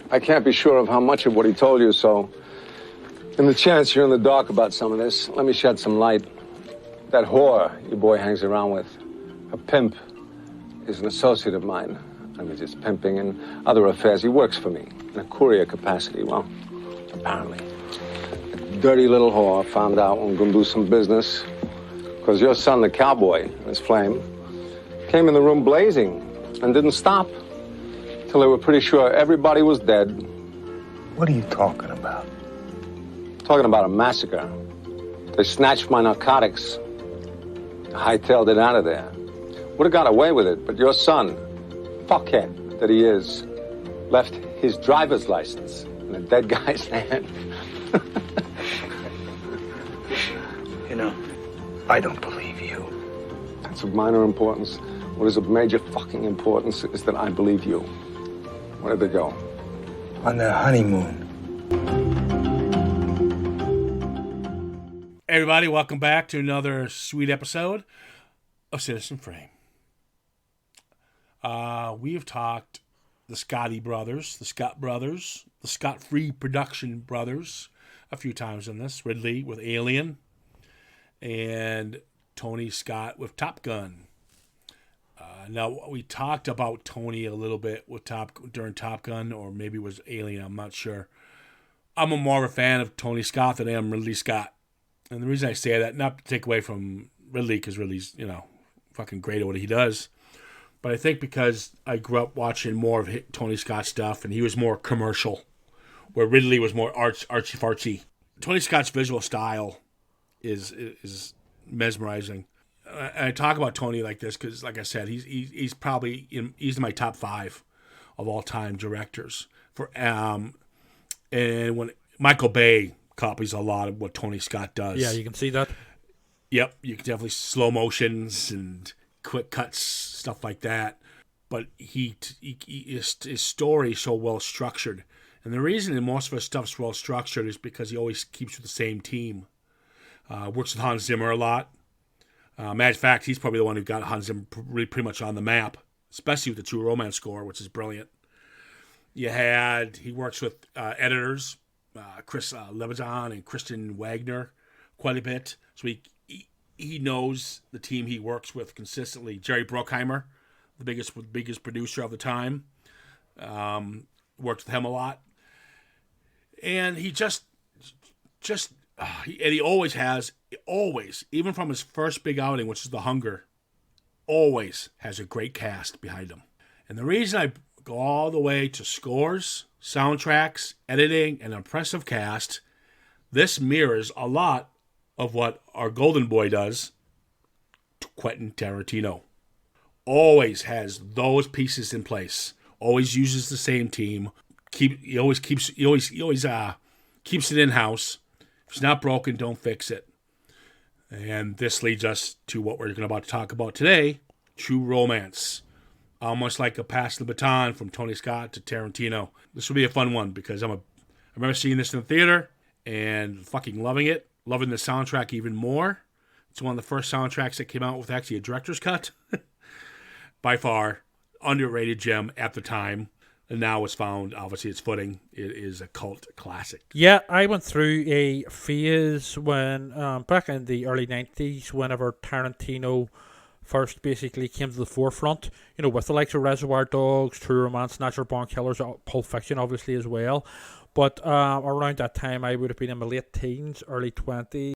I can't be sure of how much of what he told you, so in the chance you're in the dark about some of this, let me shed some light. That whore your boy hangs around with, a pimp, is an associate of mine. I mean, just pimping and other affairs. He works for me in a courier capacity. Well, apparently. A dirty little whore found out we're going to do some business because your son, the cowboy, this flame, came in the room blazing and didn't stop till they were pretty sure everybody was dead. What are you talking about? Talking about a massacre. They snatched my narcotics, hightailed it out of there. Would have got away with it, but your son, fuckhead that he is, left his driver's license in a dead guy's hand. You know, I don't believe you. That's of minor importance. What is of major fucking importance is that I believe you. Where did they go? On their honeymoon. Everybody, welcome back to another sweet episode of Citizen Frame. We have talked the Scotty brothers, the Scott brothers, the Scott Free Production brothers a few times in this. Ridley with Alien and Tony Scott with Top Gun. Now, we talked about Tony a little bit with during Top Gun, or maybe it was Alien, I'm not sure. I'm more of a fan of Tony Scott than I am Ridley Scott. And the reason I say that, not to take away from Ridley, because Ridley's, fucking great at what he does. But I think because I grew up watching more of Tony Scott's stuff, and he was more commercial, where Ridley was more artsy-fartsy. Tony Scott's visual style is mesmerizing. I talk about Tony like this because, like I said, he's probably he's in my top 5 of all time directors. And when Michael Bay copies a lot of what Tony Scott does. Yeah, you can see that. Yep, you can definitely slow motions and quick cuts, stuff like that. But his story is so well structured, and the reason that most of his stuff's well structured is because he always keeps with the same team. Works with Hans Zimmer a lot. Matter of fact, he's probably the one who got Hans Zimmer pretty much on the map, especially with the True Romance score, which is brilliant. He works with editors, Chris Levitan and Christian Wagner quite a bit. So he knows the team he works with consistently. Jerry Bruckheimer, the biggest producer of the time, worked with him a lot. And he he always has, even from his first big outing, which is The Hunger, always has a great cast behind him. And the reason I go all the way to scores, soundtracks, editing, and impressive cast, this mirrors a lot of what our golden boy does, Quentin Taratino. Always has those pieces in place. Always uses the same team. He always keeps it in house. If it's not broken, don't fix it. And this leads us to what we're about to talk about today: True Romance. Almost like a pass the baton from Tony Scott to Tarantino. This will be a fun one because I remember seeing this in the theater and fucking loving it. Loving the soundtrack even more. It's one of the first soundtracks that came out with actually a director's cut. By far, underrated gem at the time. And now it's found, obviously, its footing. It is a cult classic. Yeah, I went through a phase when, back in the early 90s, whenever Tarantino first basically came to the forefront, with the likes of Reservoir Dogs, True Romance, Natural Born Killers, Pulp Fiction, obviously, as well. But around that time, I would have been in my late teens, early 20s.